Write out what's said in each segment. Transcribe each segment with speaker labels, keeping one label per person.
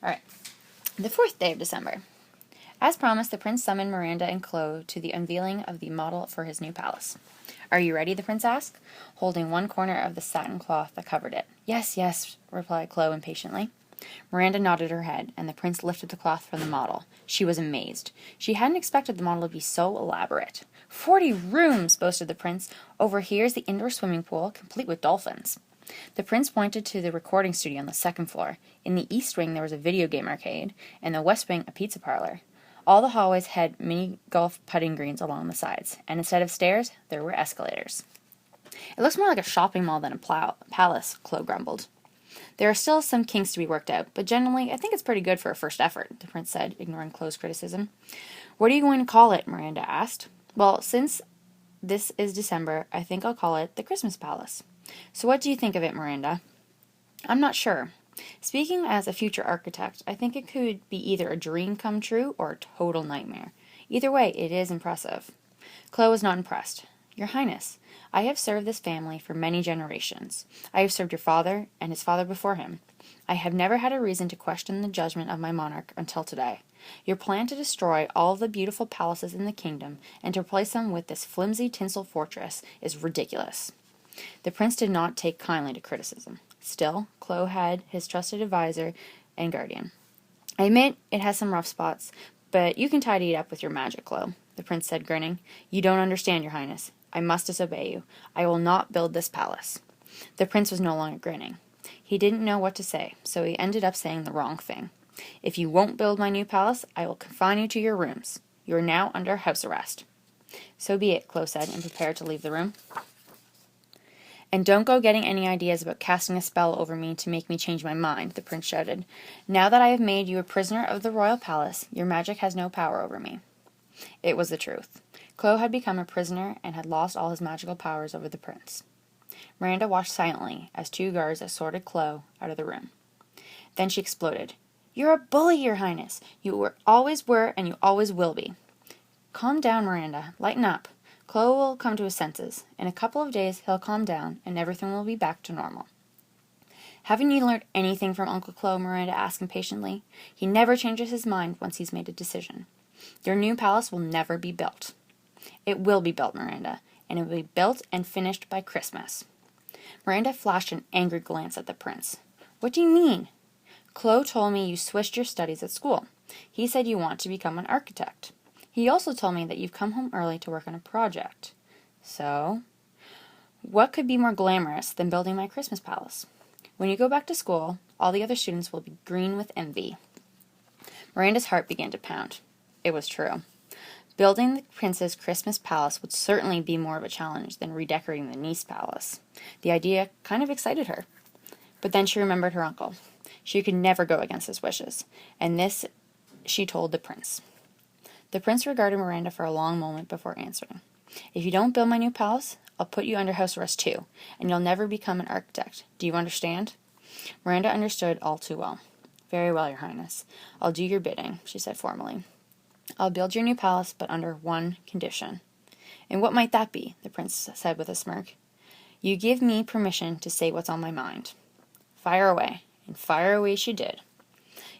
Speaker 1: All right. The 4th day of December. As promised, the prince summoned Miranda and Chloe to the unveiling of the model for his new palace. Are you ready? The prince asked, holding one corner of the satin cloth that covered it. Yes, yes, replied Chloe impatiently. Miranda nodded her head, and the prince lifted the cloth from the model. She was amazed. She hadn't expected the model to be so elaborate. 40 rooms, boasted the prince. Over here is the indoor swimming pool, complete with dolphins. The prince pointed to the recording studio on the 2nd floor. In the east wing there was a video game arcade, and the west wing a pizza parlor. All the hallways had mini golf putting greens along the sides, and instead of stairs, there were escalators. It looks more like a shopping mall than a palace, Chloe grumbled. There are still some kinks to be worked out, but generally I think it's pretty good for a first effort, the prince said, ignoring Chloe's criticism. What are you going to call it? Miranda asked. Well, since this is December, I think I'll call it the Christmas Palace. So what do you think of it, Miranda? I'm not sure. Speaking as a future architect, I think it could be either a dream come true or a total nightmare. Either way, it is impressive. Chloe was not impressed. Your Highness, I have served this family for many generations. I have served your father and his father before him. I have never had a reason to question the judgment of my monarch until today. Your plan to destroy all of the beautiful palaces in the kingdom and to replace them with this flimsy tinsel fortress is ridiculous. The prince did not take kindly to criticism. Still, Chloe had his trusted advisor and guardian. I admit it has some rough spots, but you can tidy it up with your magic, Chloe, the prince said, grinning. You don't understand, your highness. I must disobey you. I will not build this palace. The prince was no longer grinning. He didn't know what to say, so he ended up saying the wrong thing. If you won't build my new palace, I will confine you to your rooms. You are now under house arrest. So be it, Chloe said, and prepared to leave the room. And don't go getting any ideas about casting a spell over me to make me change my mind, the prince shouted. Now that I have made you a prisoner of the royal palace, your magic has no power over me. It was the truth. Chloe had become a prisoner and had lost all his magical powers over the prince. Miranda watched silently as 2 guards escorted Chloe out of the room. Then she exploded. You're a bully, your highness. You always were and you always will be. Calm down, Miranda. Lighten up. Chloe will come to his senses. In a couple of days he'll calm down, and everything will be back to normal. Haven't you learned anything from Uncle Chloe? Miranda asked impatiently. He never changes his mind once he's made a decision. Your new palace will never be built. It will be built, Miranda, and it will be built and finished by Christmas. Miranda flashed an angry glance at the prince. What do you mean? Chloe told me you switched your studies at school. He said you want to become an architect. He also told me that you've come home early to work on a project. So, what could be more glamorous than building my Christmas palace? When you go back to school, all the other students will be green with envy. Miranda's heart began to pound. It was true. Building the prince's Christmas palace would certainly be more of a challenge than redecorating the Nice palace. The idea kind of excited her. But then she remembered her uncle. She could never go against his wishes, and this she told the prince. The prince regarded Miranda for a long moment before answering. If you don't build my new palace, I'll put you under house arrest too, and you'll never become an architect. Do you understand? Miranda understood all too well. Very well, your highness. I'll do your bidding, she said formally. I'll build your new palace, but under one condition. And what might that be? The prince said with a smirk. You give me permission to say what's on my mind. Fire away. And fire away she did.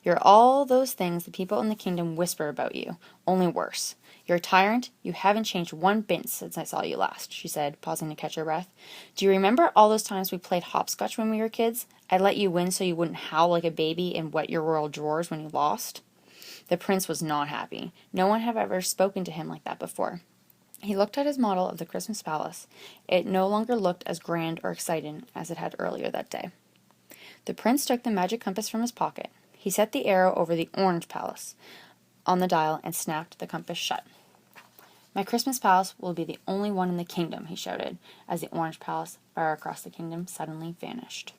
Speaker 1: You're all those things the people in the kingdom whisper about you, only worse. You're a tyrant. You haven't changed one bit since I saw you last, she said, pausing to catch her breath. Do you remember all those times we played hopscotch when we were kids? I let you win so you wouldn't howl like a baby and wet your royal drawers when you lost. The prince was not happy. No one had ever spoken to him like that before. He looked at his model of the Christmas palace. It no longer looked as grand or exciting as it had earlier that day. The prince took the magic compass from his pocket. He set the arrow over the orange palace on the dial and snapped the compass shut. My Christmas palace will be the only one in the kingdom, he shouted, as the orange palace far across the kingdom suddenly vanished.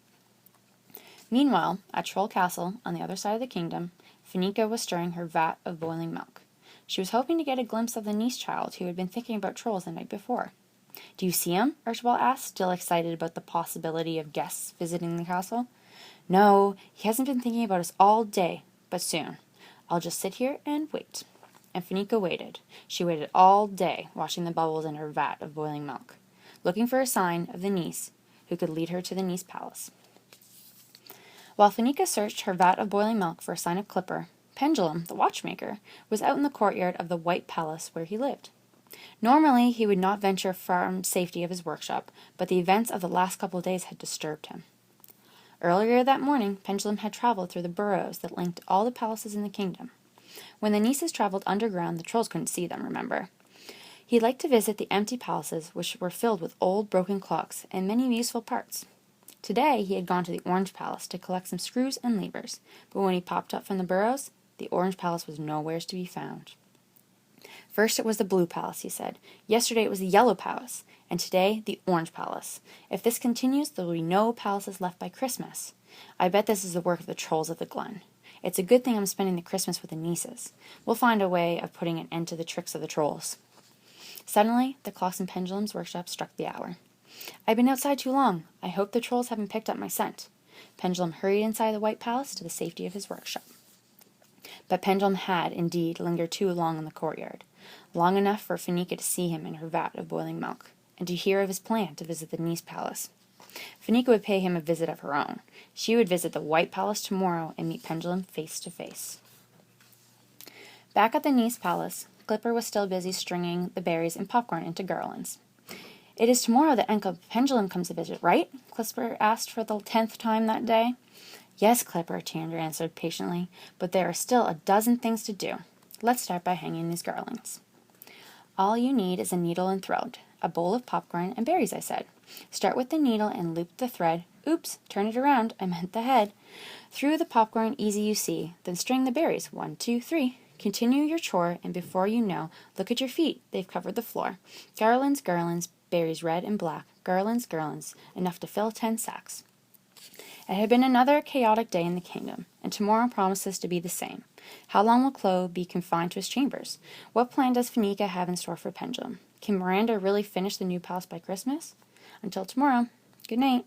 Speaker 1: Meanwhile, at Troll Castle, on the other side of the kingdom, Fanica was stirring her vat of boiling milk. She was hoping to get a glimpse of the niece child who had been thinking about trolls the night before. Do you see him? Archibald asked, still excited about the possibility of guests visiting the castle. No, he hasn't been thinking about us all day, but soon. I'll just sit here and wait. And Fanica waited. She waited all day, watching the bubbles in her vat of boiling milk, looking for a sign of the niece who could lead her to the Nice palace. While Fanica searched her vat of boiling milk for a sign of Clipper, Pendulum, the watchmaker, was out in the courtyard of the White Palace where he lived. Normally, he would not venture from safety of his workshop, but the events of the last couple of days had disturbed him. Earlier that morning, Pendulum had traveled through the burrows that linked all the palaces in the kingdom. When the nieces traveled underground, the trolls couldn't see them, remember? He liked to visit the empty palaces, which were filled with old broken clocks and many useful parts. Today, he had gone to the Orange Palace to collect some screws and levers, but when he popped up from the burrows, the Orange Palace was nowhere to be found. First it was the Blue Palace, he said. Yesterday it was the Yellow Palace, and today the Orange Palace. If this continues, there will be no palaces left by Christmas. I bet this is the work of the trolls of the Glen. It's a good thing I'm spending the Christmas with the nieces. We'll find a way of putting an end to the tricks of the trolls. Suddenly, the clocks in Pendulum's workshop struck the hour. I've been outside too long. I hope the trolls haven't picked up my scent. Pendulum hurried inside the White Palace to the safety of his workshop. But Pendulum had, indeed, lingered too long in the courtyard, long enough for Fanica to see him in her vat of boiling milk, and to hear of his plan to visit the Nice Palace. Fanica would pay him a visit of her own. She would visit the White Palace tomorrow and meet Pendulum face to face. Back at the Nice Palace, Clipper was still busy stringing the berries and popcorn into garlands. "It is tomorrow that Uncle Pendulum comes to visit, right?" Clipper asked for the 10th time that day. "Yes, Clipper," Chandra answered patiently, "but there are still a dozen things to do. Let's start by hanging these garlands." "All you need is a needle and thread, a bowl of popcorn, and berries," I said. "Start with the needle and loop the thread. Oops, turn it around, I meant the head. Through the popcorn, easy you see. Then string the berries, 1, 2, 3. Continue your chore, and before you know, look at your feet, they've covered the floor. Garlands, garlands, berries red and black, garlands, garlands, enough to fill 10 sacks." It had been another chaotic day in the kingdom, and tomorrow promises to be the same. How long will Chloe be confined to his chambers? What plan does Fanica have in store for Pendulum? Can Miranda really finish the new palace by Christmas? Until tomorrow, good night.